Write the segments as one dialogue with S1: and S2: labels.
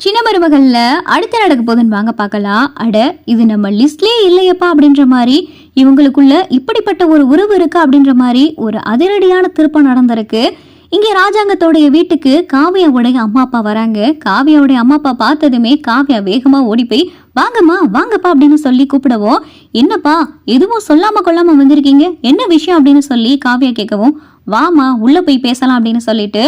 S1: சின்ன மருமகள்ல அடுத்த நடக்க போதுன்னு வாங்க பார்க்கலாம். அட இது நம்ம லிஸ்ட்லயே இல்லையப்பா அப்படின்ற மாதிரி இவங்களுக்குள்ள இப்படிப்பட்ட ஒரு உறவு இருக்கா அப்படின்ற மாதிரி ஒரு அதிரடியான திருப்பம் நடந்திருக்கு. இங்கே ராஜாங்கத்தோடைய வீட்டுக்கு காவியாவுடைய அம்மா அப்பா வராங்க. காவியாவுடைய அம்மா அப்பா பார்த்ததுமே காவியா வேகமா ஓடி போய் வாங்கம்மா வாங்கப்பா அப்படின்னு சொல்லி கூப்பிடவும், என்னப்பா எதுவும் சொல்லாம கொள்ளாம வந்திருக்கீங்க, என்ன விஷயம் அப்படின்னு சொல்லி காவியா கேட்கவும், வாமா உள்ள போய் பேசலாம் அப்படின்னு சொல்லிட்டு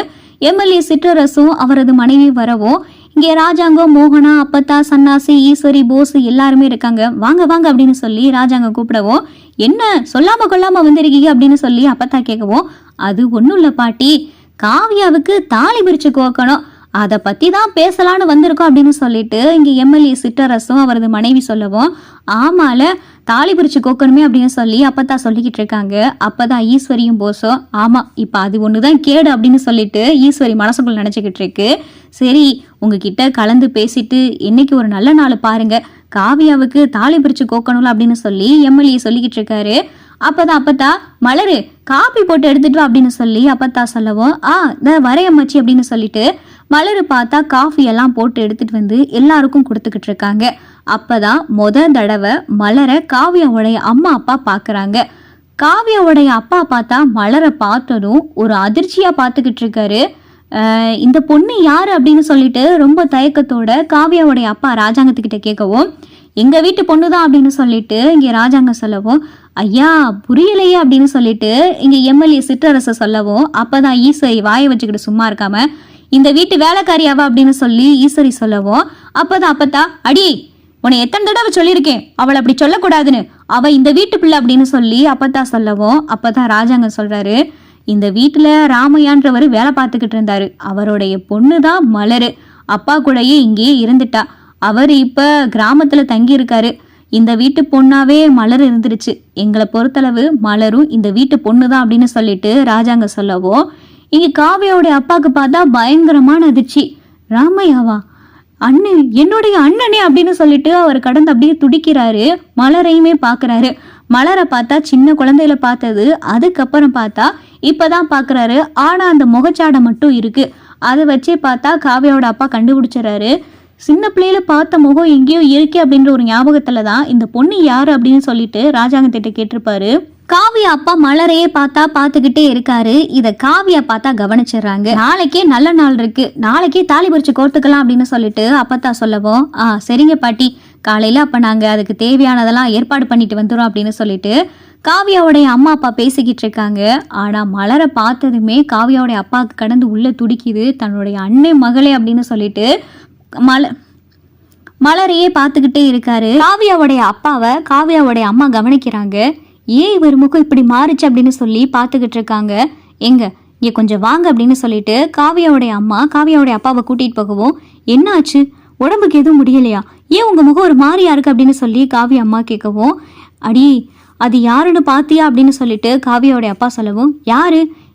S1: எம்எல்ஏ சிற்றரசும் அவரது மனைவி வரவும், இங்கே ராஜாங்கம், மோகனா, அப்பத்தா, சன்னாசி, ஈஸ்வரி, போஸ் எல்லாருமே இருக்காங்க. வாங்க வாங்க அப்படின்னு சொல்லி ராஜாங்கம் கூப்பிடவும், என்ன சொல்லாம கொள்ளாம வந்திருக்கீங்க அப்படின்னு சொல்லி அப்பத்தா கேட்கவும், அது ஒன்றும் இல்லை பாட்டி, காவியாவுக்கு தாலி பிரிச்சு கோக்கணும், அதை பத்தி தான் பேசலான்னு வந்திருக்கோம் அப்படின்னு சொல்லிட்டு இங்கே எம்எல்ஏ சிற்றரசும் அவரது மனைவி சொல்லவும், ஆமால தாலி பிரிச்சு கோக்கணுமே அப்படின்னு சொல்லி அப்பதான் சொல்லிக்கிட்டு இருக்காங்க. அப்பதான் ஈஸ்வரியும் போஸும், ஆமா இப்ப அது ஒண்ணுதான் கேடு அப்படின்னு சொல்லிட்டு ஈஸ்வரி மனசுக்குள்ள நினைச்சுக்கிட்டு இருக்கு. சரி உங்ககிட்ட கலந்து பேசிட்டு இன்னைக்கு ஒரு நல்ல நாள் பாருங்க, காவியாவுக்கு தாலி பிரிச்சு கோக்கணும்ல அப்படின்னு சொல்லி எம்எல்ஏ சொல்லிக்கிட்டு இருக்காரு. அப்பதான் அப்பத்தா மலரு காப்பி போட்டு எடுத்துட்டு வா அப்படின்னு சொல்லி அப்பத்தா சொல்லவும், இந்த வரையம்மாச்சி அப்படின்னு சொல்லிட்டு மலரு பார்த்தா காஃபி எல்லாம் போட்டு எடுத்துட்டு வந்து எல்லாருக்கும் கொடுத்துக்கிட்டு இருக்காங்க. அப்பதான் தடவை மலரை காவியாவுடைய அம்மா அப்பா பாக்குறாங்க. காவியாவுடைய அப்பா பார்த்தா மலரை பார்த்ததும் ஒரு அதிர்ச்சியா பார்த்துக்கிட்டு இருக்காரு. இந்த பொண்ணு யாரு அப்படின்னு சொல்லிட்டு ரொம்ப தயக்கத்தோட காவியாவுடைய அப்பா ராஜாங்கத்துக்கிட்ட கேட்கவும், எங்க வீட்டு பொண்ணுதான் அப்படின்னு சொல்லிட்டு இங்க ராஜாங்கம் சொல்லவும், ஐயா புரியலையே அப்படின்னு சொல்லிட்டு இங்க எம்எல்ஏ சிற்றரச சொல்லவும், அப்பதான் ஈஸ்வரி வாயை வச்சுக்கிட்டு சும்மா இருக்காம, இந்த வீட்டு வேலைக்காரியாவா அப்படின்னு சொல்லி ஈஸ்வரி சொல்லவும், அப்பதான் அப்பத்தா, அடி உன்னை எத்தனை தடவை சொல்லியிருக்கேன் அவளை அப்படி சொல்லக்கூடாதுன்னு, அவ இந்த வீட்டு பிள்ளை அப்படின்னு சொல்லி அப்பத்தா சொல்லவும், அப்பதான் ராஜாங்கம் சொல்றாரு, இந்த வீட்டுல ராமையான்றவர் வேலை பார்த்துக்கிட்டு இருந்தாரு, அவருடைய பொண்ணு தான் மலரு, அப்பா கூடயே இங்கேயே இருந்துட்டா, அவர் இப்ப கிராமத்துல தங்கி இருக்காரு, இந்த வீட்டு பொண்ணாவே மலர் இருந்துருச்சு, எங்களை பொறுத்தளவு மலரும் இந்த வீட்டு பொண்ணு தான் அப்படின்னு சொல்லிட்டு ராஜாங்க சொல்லவும், இங்க காவியோடைய அப்பாவுக்கு பார்த்தா பயங்கரமான அதிர்ச்சி. ராமையாவா, அண்ணன் என்னுடைய அண்ணனே அப்படின்னு சொல்லிட்டு அவர் கடந்து அப்படியே துடிக்கிறாரு. மலரையுமே பாக்குறாரு. மலரை பார்த்தா சின்ன குழந்தையில பார்த்தது, அதுக்கப்புறம் பார்த்தா இப்பதான் பாக்குறாரு. ஆனா அந்த முகச்சாடை மட்டும் இருக்கு, அதை வச்சே பார்த்தா காவியோட அப்பா கண்டுபிடிச்சிடறாரு. சின்ன பிள்ளையில பார்த்த முகம் எங்கேயோ இருக்கே அப்படின்ற ஒரு ஞாபகத்துலதான் இந்த பொண்ணு யாரு அப்படின்னு சொல்லிட்டு ராஜாங்கத்திட்ட கேட்டிருப்பாரு. காவியா அப்பா மலரையே பார்த்தா பார்த்துக்கிட்டே இருக்காரு. இத காவியா பார்த்தா கவனிச்சிடறாங்க. நாளைக்கே நல்ல நாள் இருக்கு, நாளைக்கே தாலி பறிச்சு கோர்த்துக்கலாம் அப்படின்னு சொல்லிட்டு அப்பத்தா சொல்லவும், சரிங்க பாட்டி, காலையில அப்ப நாங்க அதுக்கு தேவையானதெல்லாம் ஏற்பாடு பண்ணிட்டு வந்துடும் அப்படின்னு சொல்லிட்டு காவியாவுடைய அம்மா அப்பா பேசிக்கிட்டு இருக்காங்க. ஆனா மலரை பார்த்ததுமே காவியாவுடைய அப்பாவுக்கு கடந்து உள்ள துடிக்குது. தன்னுடைய அன்னை மகளே அப்படின்னு சொல்லிட்டு மலரையே பார்த்துக்கிட்டே இருக்காரு. காவியாவுடைய அப்பாவை காவியாவுடைய அம்மா கவனிக்கிறாங்க. ஏன் இவர் முகம் இப்படி மாறுச்சு அப்படின்னு சொல்லி பார்த்துக்கிட்டு இருக்காங்க. இங்க கொஞ்சம் வாங்க அப்படின்னு சொல்லிட்டு காவியாவுடைய அம்மா காவியாவுடைய அப்பாவை கூட்டிட்டு போகவும், என்ன ஆச்சு, உடம்புக்கு எதுவும் முடியலையா, ஏன் உங்க முகம் ஒரு மாதிரியா இருக்கு அப்படின்னு சொல்லி காவியா அம்மா கேட்கவும், அடி அது யாருன்னு பாத்தியா அப்படின்னு சொல்லிட்டு காவியாவுடைய அப்பா சொல்லவும்,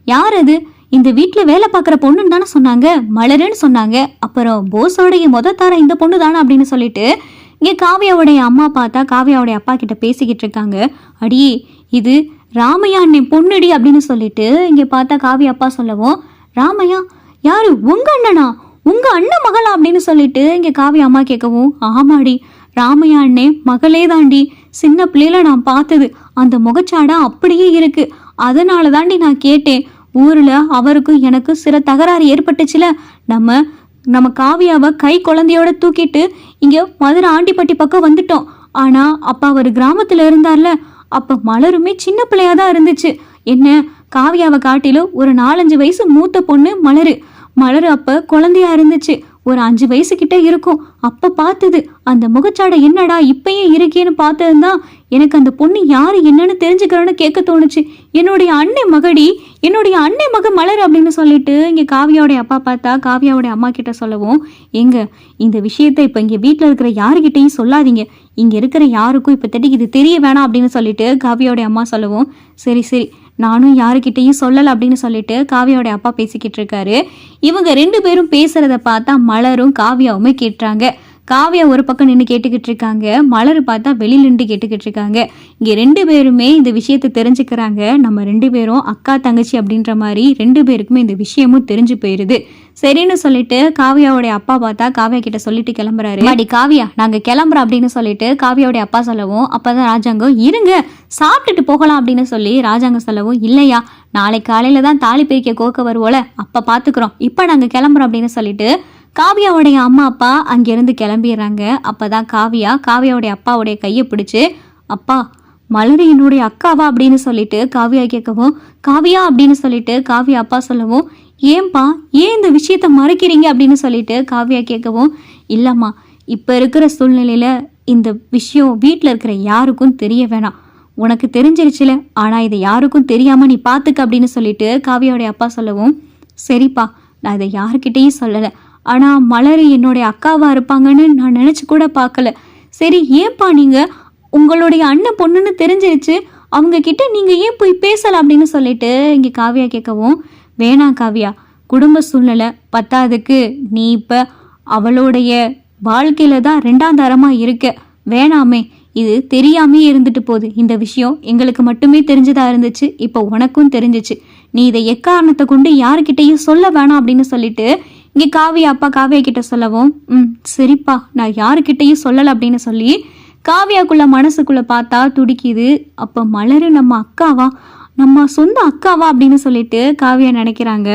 S1: யார் அது, இந்த வீட்டுல வேலை பார்க்குற பொண்ணுன்னு தானே சொன்னாங்க, மலருன்னு சொன்னாங்க, அப்புறம் போஸோடைய தார இந்த பொண்ணு தானே அப்படின்னு சொல்லிட்டு இங்கே காவியாவுடைய அம்மா பார்த்தா காவியாவுடைய அப்பா கிட்ட பேசிக்கிட்டு இருக்காங்க. அடி இது ராமையா அண்ணன் பொண்ணுடி அப்படின்னு சொல்லிட்டு இங்கே பார்த்தா காவியா அப்பா சொல்லவும், ராமையா யாரு, உங்க அண்ணனா, உங்க அண்ணன் மகளா அப்படின்னு சொல்லிட்டு இங்கே காவியா அம்மா கேட்கவும், ஆமாடி ராமையா அண்ணே மகளே தாண்டி, சின்ன பிள்ளையில நான் பார்த்தது, அந்த முகச்சாடா அப்படியே இருக்கு, அதனால தாண்டி நான் கேட்டேன், ஊர்ல அவருக்கும் எனக்கு சில தகராறு ஏற்பட்டுச்சுல, நம்ம காவியாவை கை குழந்தையோட தூக்கிட்டு இங்க மதுரை ஆண்டிப்பட்டி பக்கம் வந்துட்டோம். ஆனா அப்ப அவர் கிராமத்துல இருந்தார்ல, அப்ப மலருமே சின்ன பிள்ளையாதான் இருந்துச்சு. என்ன காவியாவை காட்டிலும் ஒரு 4-5 வயசு மூத்த பொண்ணு மலரு அப்ப குழந்தையா இருந்துச்சு, ஒரு 5 வயசு கிட்ட இருக்கும். அப்ப பார்த்தது அந்த முகச்சாடை என்னடா இப்பயும் இருக்கேன்னு பார்த்ததுதான் எனக்கு அந்த பொண்ணு யாரு என்னன்னு தெரிஞ்சுக்கிறேன்னு கேட்க தோணுச்சு. என்னுடைய அன்னை மக மலர் அப்படின்னு சொல்லிட்டு இங்க காவியாவுடைய அப்பா பார்த்தா காவியாவுடைய அம்மா கிட்ட சொல்லவும், இந்த விஷயத்த இப்ப இங்க வீட்டுல இருக்கிற யாருகிட்டையும் சொல்லாதீங்க, இங்க இருக்கிற யாருக்கும் இப்ப இது தெரிய வேணாம் அப்படின்னு சொல்லிட்டு காவியாவுடைய அம்மா சொல்லவும், சரி நானும் யாருக்கிட்டையும் சொல்லல அப்படின்னு சொல்லிட்டு காவியாவுடைய அப்பா பேசிக்கிட்டு இருக்காரு. இவங்க 2 பேரும் பேசுறத பார்த்தா மலரும் காவியாவுமே கேட்டுறாங்க. காவியா ஒரு பக்கம் நின்று கேட்டுக்கிட்டு இருக்காங்க, மலர் பார்த்தா வெளியில நின்று கேட்டுக்கிட்டு இருக்காங்க. இங்க 2 பேருமே இந்த விஷயத்தை தெரிஞ்சுக்கிறாங்க. நம்ம 2 பேரும் அக்கா தங்கச்சி அப்படின்ற மாதிரி 2 பேருக்குமே இந்த விஷயமும் தெரிஞ்சு போயிருது. சரின்னு சொல்லிட்டு காவியாவுடைய அப்பா பார்த்தா காவியா கிட்ட சொல்லிட்டு கிளம்புறாரு. அடி காவியா, நாங்க கிளம்புறோம் அப்படின்னு சொல்லிட்டு காவியாவுடைய அப்பா சொல்லவும், அப்பதான் ராஜாங்கம் இருங்க சாப்பிட்டுட்டு போகலாம் அப்படின்னு சொல்லி ராஜாங்கம் சொல்லவும், இல்லையா நாளை காலையில தான் தாலி பிரிக்க கோக்க வருவோல, அப்ப பாத்துக்கிறோம், இப்ப நாங்க கிளம்புறோம் அப்படின்னு சொல்லிட்டு காவியாவுடைய அம்மா அப்பா அங்கிருந்து கிளம்பிடுறாங்க. அப்பதான் காவியாவுடைய அப்பாவுடைய கையை பிடிச்சு, அப்பா மலர் என்னுடைய அக்காவா அப்படின்னு சொல்லிட்டு காவியா கேட்கவும், காவியா அப்படின்னு சொல்லிட்டு காவியா அப்பா சொல்லவும், ஏன்பா ஏன் இந்த விஷயத்த மறைக்கிறீங்க அப்படின்னு சொல்லிட்டு காவியா கேட்கவும், இல்லம்மா இப்போ இருக்கிற சூழ்நிலையில இந்த விஷயம் வீட்டில் இருக்கிற யாருக்கும் தெரிய வேணாம், உனக்கு தெரிஞ்சிருச்சுல, ஆனால் இதை யாருக்கும் தெரியாம நீ பார்த்துக்க அப்படின்னு சொல்லிட்டு காவியாவுடைய அப்பா சொல்லவும், சரிப்பா நான் இதை யாருக்கிட்டையும் சொல்லலை, ஆனால் மலர் என்னுடைய அக்காவா இருப்பாங்கன்னு நான் நினச்சி கூட பார்க்கல. சரி ஏன்பா நீங்கள் உங்களுடைய அண்ணன் பொண்ணுன்னு தெரிஞ்சிருச்சு, அவங்க கிட்ட நீங்கள் ஏன் போய் பேசலாம் அப்படின்னு சொல்லிட்டு இங்கே காவியா கேட்கவும், வேணாம் காவியா, குடும்ப சூழ்நிலை பத்தாததுக்கு நீ இப்போ அவளுடைய வாழ்க்கையில தான் 2ஆம் தரமாக இருக்க, வேணாமே, இது தெரியாமே இருந்துட்டு போகுது, இந்த விஷயம் எங்களுக்கு மட்டுமே தெரிஞ்சதா இருந்துச்சு, இப்போ உனக்கும் தெரிஞ்சிச்சு, நீ இதை எக்காரணத்தை கொண்டு யாருக்கிட்டையும் சொல்ல வேணாம் அப்படின்னு சொல்லிட்டு இங்கே காவியா அப்பா காவியா கிட்ட சொல்லவும், சரிப்பா நான் யாருக்கிட்டையும் சொல்லலை அப்படின்னு சொல்லி காவியாக்குள்ள மனசுக்குள்ள பார்த்தா துடிக்குது. அப்போ மலரு நம்ம அக்காவா, நம்ம சொந்த அக்காவா அப்படின்னு சொல்லிட்டு காவியா நினைக்கிறாங்க.